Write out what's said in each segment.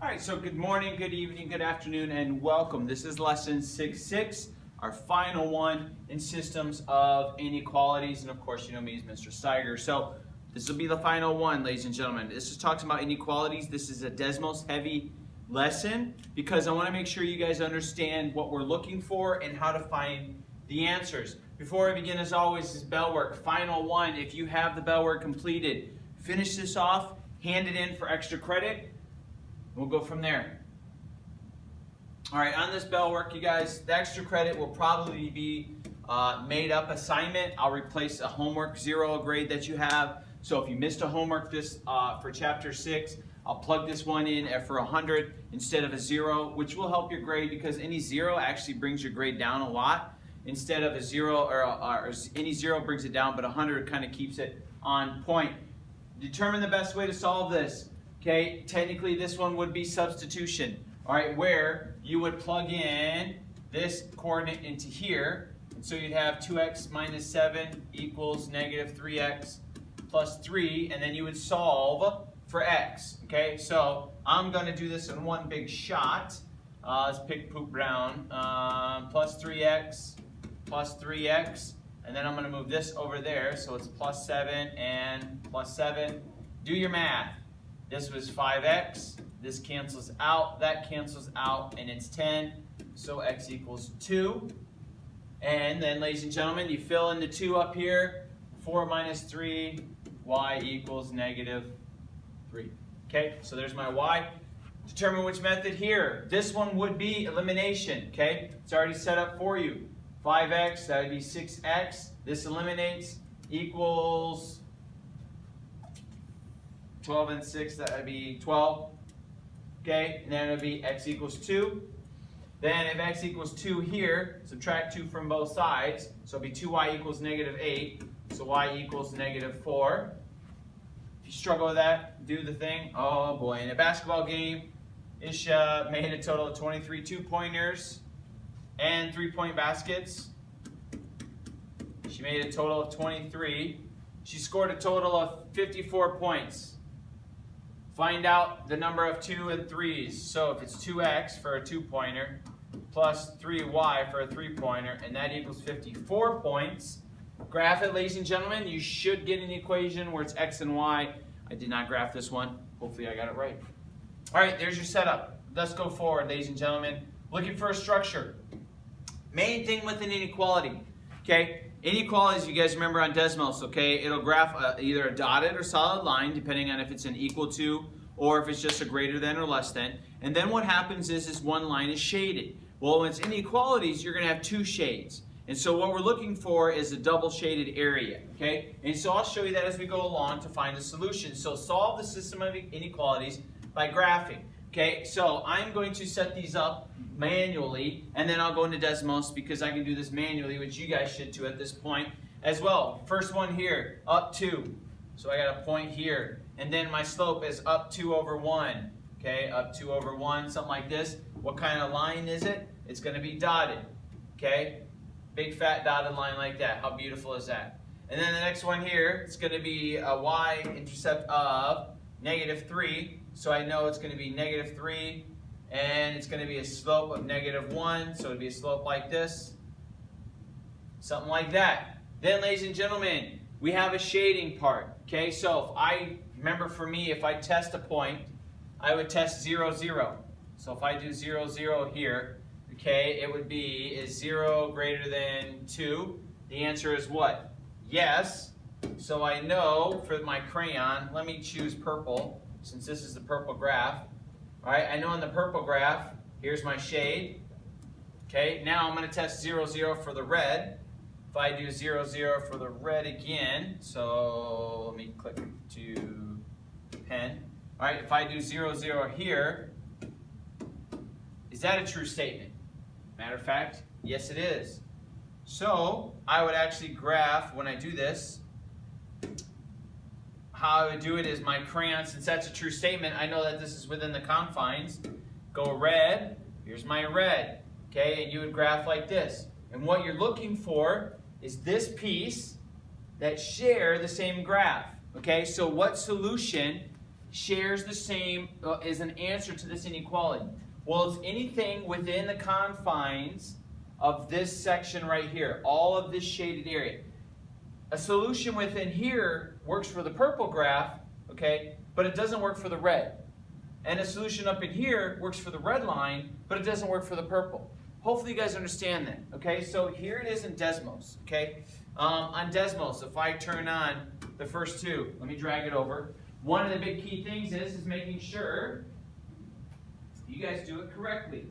All right, so good morning, good evening, good afternoon, and welcome. This is lesson 6.6, our final one in systems of inequalities. And of course, you know me as Mr. Stiger. So this will be the final one, ladies and gentlemen. This is talking about inequalities. This is a Desmos heavy lesson because I want to make sure you guys understand what we're looking for and how to find the answers. Before I begin, as always, is bell work. Final one, if you have the bell work completed, finish this off, hand it in for extra credit. We'll go from there. All right, on this bell work, you guys, the extra credit will probably be made up assignment. I'll replace a homework 0 grade that you have. So if you missed a homework this for chapter 6, I'll plug this one in for 100 instead of a 0, which will help your grade because any 0 actually brings your grade down a lot. Instead of a 0 or any 0 brings it down, but 100 kind of keeps it on point. Determine the best way to solve this. Okay, technically this one would be substitution, all right, where you would plug in this coordinate into here, and so you'd have 2x minus 7 equals negative 3x plus 3, and then you would solve for x, okay? So I'm going to do this in one big shot. Let's pick poop brown, plus 3x, and then I'm going to move this over there, so it's plus 7 and plus 7. Do your math. This was 5x, this cancels out, that cancels out, and it's 10, so x equals 2. And then, ladies and gentlemen, you fill in the 2 up here, 4 minus 3, y equals negative 3. Okay, so there's my y. Determine which method here. This one would be elimination, okay? It's already set up for you. 5x, that would be 6x. This eliminates, equals 12 and 6, that would be 12. Okay, and then it would be x equals 2. Then if x equals 2 here, subtract 2 from both sides. So it'll be 2y equals negative 8. So y equals negative 4. If you struggle with that, do the thing. Oh boy, in a basketball game, Isha made a total of 23 2-pointers and 3-point baskets. She made a total of 23. She scored a total of 54 points. Find out the number of 2 and 3s. So if it's 2x for a 2-pointer plus 3y for a 3-pointer, and that equals 54 points. Graph it, ladies and gentlemen. You should get an equation where it's x and y. I did not graph this one. Hopefully I got it right. All right, there's your setup. Let's go forward, ladies and gentlemen. Looking for a structure. Main thing with an inequality, okay? Inequalities, you guys remember on Desmos, okay? It'll graph either a dotted or solid line, depending on if it's an equal to or if it's just a greater than or less than. And then what happens is one line is shaded. Well, when it's inequalities, you're going to have 2 shades. And so what we're looking for is a double shaded area, okay? And so I'll show you that as we go along to find a solution. So solve the system of inequalities by graphing, okay? So I'm going to set these up manually, and then I'll go into Desmos because I can do this manually, which you guys should too at this point as well. First one here, up 2. So I got a point here. And then my slope is up 2 over 1. Okay, up 2 over 1, something like this. What kind of line is it? It's going to be dotted. Okay, big fat dotted line like that. How beautiful is that? And then the next one here, it's going to be a y-intercept of negative 3. So I know it's going to be negative 3. And it's going to be a slope of negative 1, so it would be a slope like this. Something like that. Then, ladies and gentlemen, we have a shading part. Okay, so remember for me, if I test a point, I would test 0, 0. So if I do 0, 0 here, okay, it would be, is 0 greater than 2? The answer is what? Yes. So I know for my crayon, let me choose purple, since this is the purple graph. All right, I know in the purple graph, here's my shade. Okay, now I'm going to test 0, 0 for the red. If I do 0, 0 for the red again, so let me click to pen. All right, if I do 0, 0 here, is that a true statement? Matter of fact, yes it is. So I would actually graph, when I do this, how I would do it is my crayon, since that's a true statement, I know that this is within the confines. Go red, here's my red, okay, and you would graph like this. And what you're looking for is this piece that share the same graph, okay? So what solution shares the same, is an answer to this inequality? Well, it's anything within the confines of this section right here, all of this shaded area. A solution within here works for the purple graph, okay, but it doesn't work for the red. And a solution up in here works for the red line, but it doesn't work for the purple. Hopefully you guys understand that, okay? So here it is in Desmos, okay? On Desmos, if I turn on the first two, let me drag it over. One of the big key things is making sure you guys do it correctly.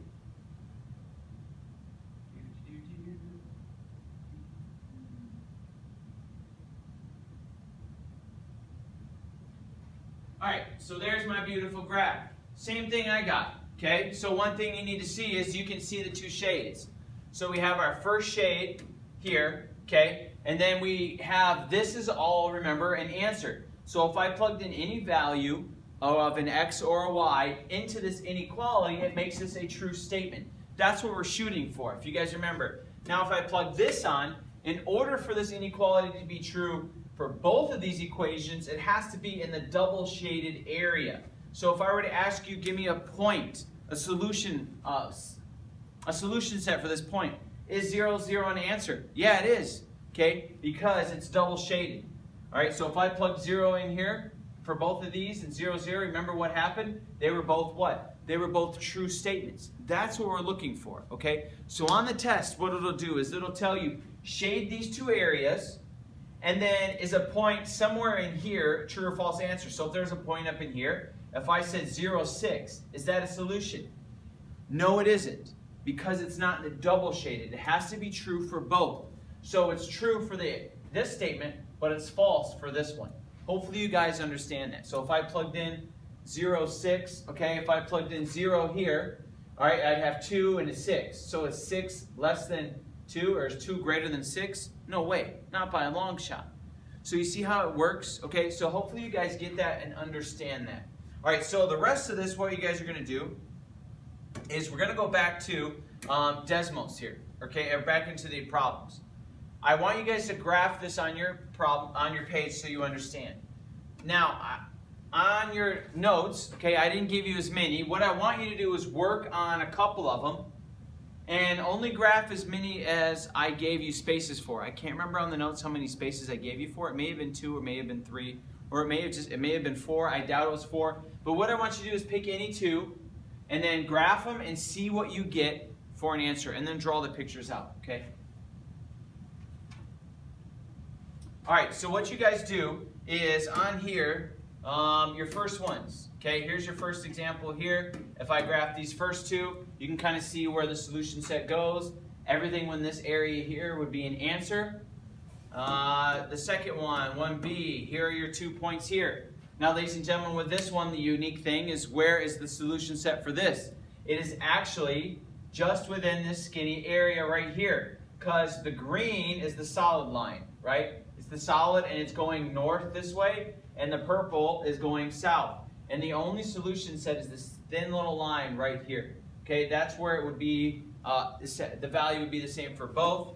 Alright, so there's my beautiful graph. Same thing I got, okay? So one thing you need to see is you can see the two shades. So we have our first shade here, okay? And then we have, this is all, remember, an answer. So if I plugged in any value of an x or a y into this inequality, it makes this a true statement. That's what we're shooting for, if you guys remember. Now if I plug this on, in order for this inequality to be true for both of these equations, it has to be in the double shaded area. So if I were to ask you, give me a point, a solution set for this point, is 0, 0 an answer? Yeah, it is, okay, because it's double shaded. All right, so if I plug 0 in here for both of these and 0, 0, remember what happened? They were both what? They were both true statements. That's what we're looking for, okay? So on the test, what it'll do is it'll tell you, shade these two areas, and then is a point somewhere in here, true or false answer. So if there's a point up in here, if I said 0, 6, is that a solution? No, it isn't, because it's not in the double shaded. It has to be true for both. So it's true for this statement, but it's false for this one. Hopefully you guys understand that. So if I plugged in 0, 6, okay, if I plugged in 0 here, all right, I'd have 2 and a 6. So is 6 less than 2, or is 2 greater than 6? No way, not by a long shot. So you see how it works? Okay, so hopefully you guys get that and understand that. All right, so the rest of this, what you guys are going to do is we're going to go back to Desmos here, okay, or back into the problems. I want you guys to graph this on your problem on your page so you understand. Now, on your notes, okay, I didn't give you as many. What I want you to do is work on a couple of them and only graph as many as I gave you spaces for. I can't remember on the notes how many spaces I gave you for. It may have been 2, or it may have been 3, or it may have been 4. I doubt it was 4. But what I want you to do is pick any 2 and then graph them and see what you get for an answer, and then draw the pictures out, okay? All right, so what you guys do is on here, your first ones. Okay, here's your first example here. If I graph these first 2, you can kind of see where the solution set goes. Everything in this area here would be an answer. The second one, 1B, here are your 2 points here. Now, ladies and gentlemen, with this one, the unique thing is, where is the solution set for this? It is actually just within this skinny area right here, because the green is the solid line, right? It's the solid, and it's going north this way, and the purple is going south. And the only solution set is this thin little line right here. Okay, that's where it would be, the value would be the same for both.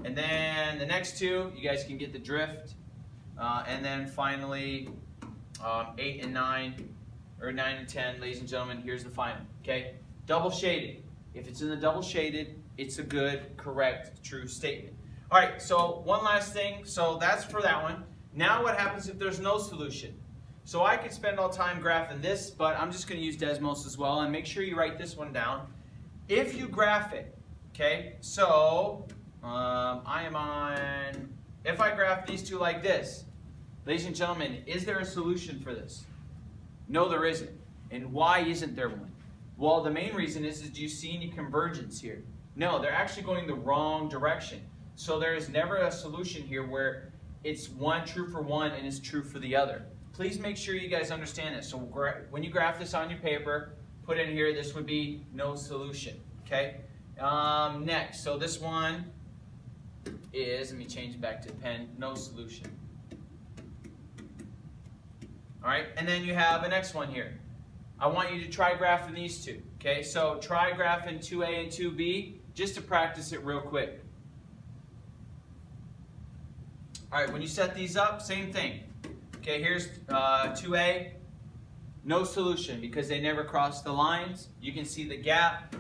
And then the next 2, you guys can get the drift. And then finally, 8 and 9, or 9 and 10, ladies and gentlemen, here's the final. Okay, double shaded. If it's in the double shaded, it's a good, correct, true statement. All right, so one last thing. So that's for that one. Now what happens if there's no solution? So I could spend all time graphing this, but I'm just going to use Desmos as well, and make sure you write this one down. If you graph it, okay, so I am on, if I graph these 2 like this, ladies and gentlemen, is there a solution for this? No, there isn't. And why isn't there one? Well, the main reason is do you see any convergence here? No, they're actually going the wrong direction. So there is never a solution here where it's one true for one and it's true for the other. Please make sure you guys understand this. So when you graph this on your paper, put in here, this would be no solution, okay? Next, so this one is, let me change it back to pen, no solution. All right, and then you have the next one here. I want you to try graphing these 2, okay? So try graphing 2A and 2B, just to practice it real quick. All right, when you set these up, same thing. Okay, here's 2A, no solution because they never cross the lines. You can see the gap.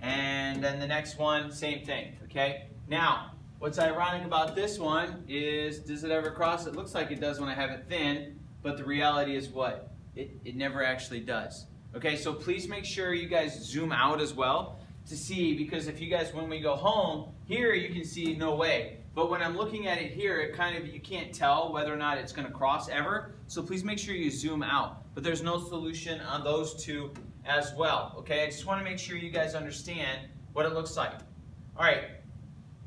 And then the next one, same thing, okay? Now, what's ironic about this one is, does it ever cross? It looks like it does when I have it thin, but the reality is what? It never actually does. Okay, so please make sure you guys zoom out as well to see, because if you guys, when we go home, here you can see no way. But when I'm looking at it here, it kind of, you can't tell whether or not it's going to cross ever. So please make sure you zoom out. But there's no solution on those two as well. Okay, I just want to make sure you guys understand what it looks like. All right,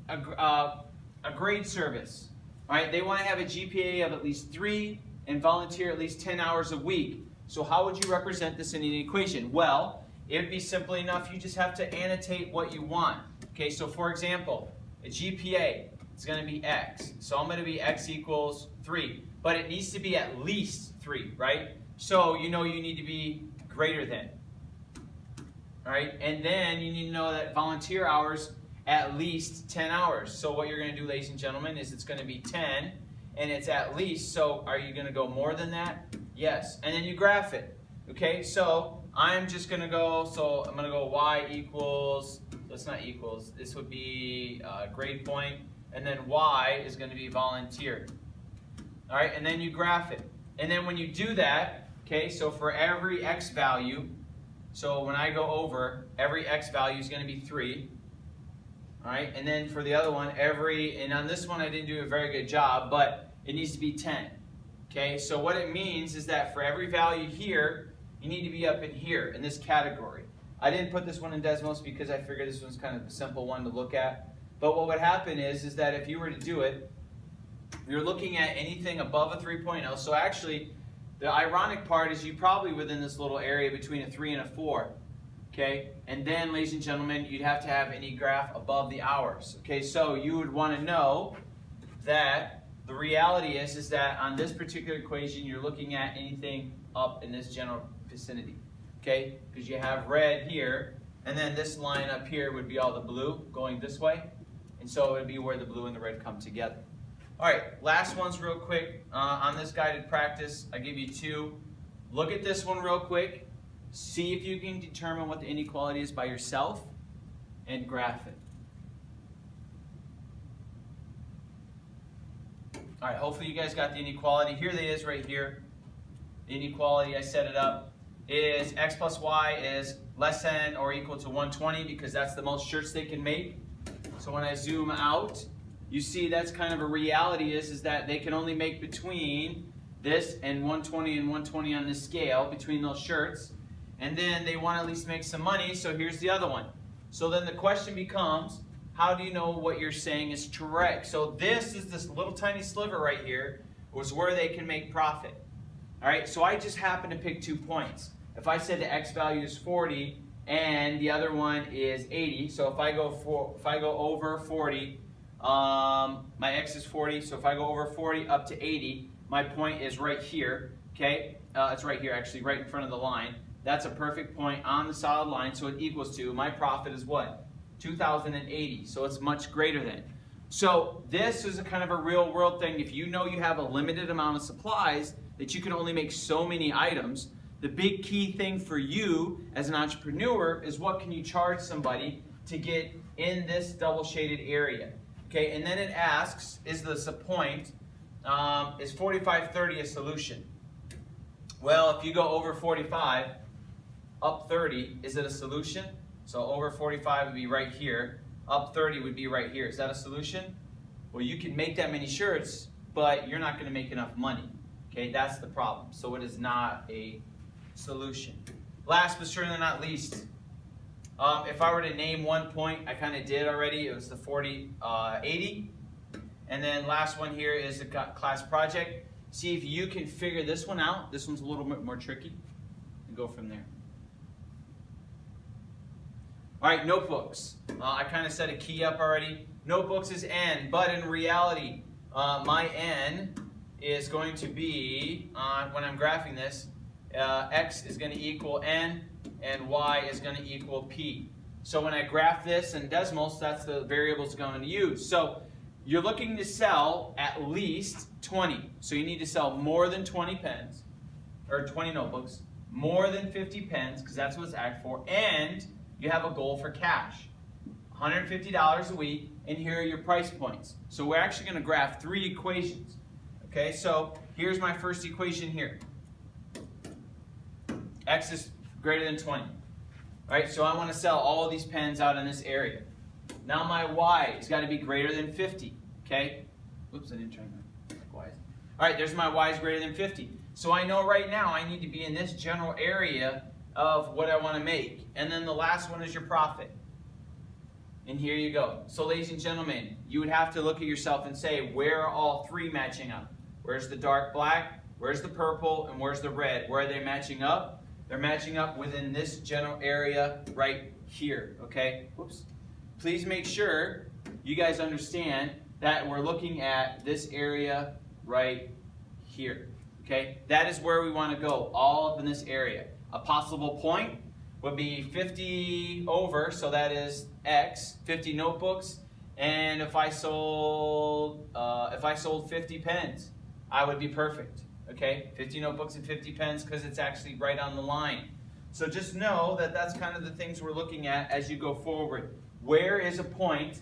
a grade service. All right, they want to have a GPA of at least 3 and volunteer at least 10 hours a week. So how would you represent this in an equation? Well, it'd be simple enough. You just have to annotate what you want. Okay, so for example, a GPA is going to be X. So I'm going to be X equals 3. But it needs to be at least 3, right? So you know you need to be greater than. All right, and then you need to know that volunteer hours at least 10 hours. So what you're going to do, ladies and gentlemen, is it's going to be 10, and it's at least. So are you going to go more than that? Yes. And then you graph it. Okay, so I'm just going to go, so I'm going to go y equals, so it's not equals, this would be grade point, and then y is going to be volunteer. All right, and then you graph it. And then when you do that, okay, so for every x value, so when I go over, every x value is going to be 3. All right, and then for the other one, and on this one I didn't do a very good job, but it needs to be 10. Okay, so what it means is that for every value here, you need to be up in here, in this category. I didn't put this one in Desmos because I figured this one's kind of a simple one to look at. But what would happen is that if you were to do it, you're looking at anything above a 3.0. So actually, the ironic part is you probably within this little area between a 3 and a 4. Okay, and then, ladies and gentlemen, you'd have to have any graph above the hours. Okay, so you would want to know that the reality is that on this particular equation, you're looking at anything up in this general vicinity. Okay, because you have red here, and then this line up here would be all the blue going this way, and so it would be where the blue and the red come together. All right, last one's real quick. On this guided practice, I give you 2. Look at this one real quick. See if you can determine what the inequality is by yourself and graph it. All right, hopefully you guys got the inequality. Here it is right here. The inequality, I set it up, is x plus y is less than or equal to 120 because that's the most shirts they can make. So when I zoom out, you see that's kind of a reality is that they can only make between this and 120 and 120 on this scale, between those shirts. And then they want to at least make some money, so here's the other one. So then the question becomes, how do you know what you're saying is correct? So this is this little tiny sliver right here, was where they can make profit. All right, so I just happen to pick 2 points. If I said the x value is 40 and the other one is 80, so if I go over 40, my x is 40, so if I go over 40 up to 80, my point is right here, okay? It's right here, actually, right in front of the line. That's a perfect point on the solid line, so it equals to, my profit is what? 2,080, so it's much greater than. So this is a kind of a real world thing. If you know you have a limited amount of supplies, that you can only make so many items, the big key thing for you as an entrepreneur is what can you charge somebody to get in this double shaded area. Okay, and then it asks, is this a point? Is 4530 a solution? Well, if you go over 45, up 30, is it a solution? So over 45 would be right here. Up 30 would be right here. Is that a solution? Well, you can make that many shirts, but you're not going to make enough money. Okay, that's the problem. So it is not a solution. Last but certainly not least, if I were to name one point, I kind of did already. It was the 4080. And then last one here is the class project. See if you can figure this one out. This one's a little bit more tricky. And go from there. All right, notebooks. I kind of set a key up already. Notebooks is n, but in reality, my n is going to be, when I'm graphing this, x is going to equal n, and y is going to equal p. So when I graph this in Desmos, that's the variables I'm going to use. So you're looking to sell at least 20. So you need to sell more than 20 pens, or 20 notebooks. more than 50 pence, because that's what it's asked for, and you have a goal for cash. $150 a week, and here are your price points. So we're actually going to graph 3 equations. Okay, so here's my first equation here. X is greater than 20. All right, so I want to sell all of these pens out in this area. Now my Y has got to be greater than 50. Okay? Oops, I didn't try my Y's. All right, there's my Y is greater than 50. So I know right now I need to be in this general area of what I want to make. And then the last one is your profit. And here you go. So ladies and gentlemen, you would have to look at yourself and say, where are all 3 matching up? Where's the dark black? Where's the purple? And where's the red? Where are they matching up? They're matching up within this general area right here. Okay? Whoops. Please make sure you guys understand that we're looking at this area right here. Okay? That is where we want to go, all up in this area. A possible point would be 50 over, so that is X, 50 notebooks, and if I sold 50 pens, I would be perfect. Okay, 50 notebooks and 50 pens, because it's actually right on the line. So just know that that's kind of the things we're looking at as you go forward. Where is a point?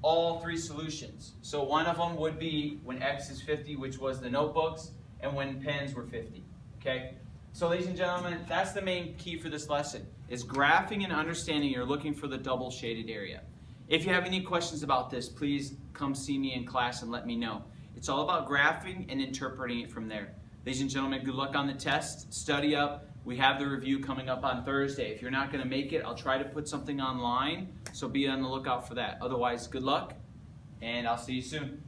All 3 solutions. So one of them would be when X is 50, which was the notebooks, and when pens were 50. Okay. So ladies and gentlemen, that's the main key for this lesson, is graphing and understanding. You're looking for the double shaded area. If you have any questions about this, please come see me in class and let me know. It's all about graphing and interpreting it from there. Ladies and gentlemen, good luck on the test. Study up. We have the review coming up on Thursday. If you're not going to make it, I'll try to put something online, so be on the lookout for that. Otherwise, good luck, and I'll see you soon.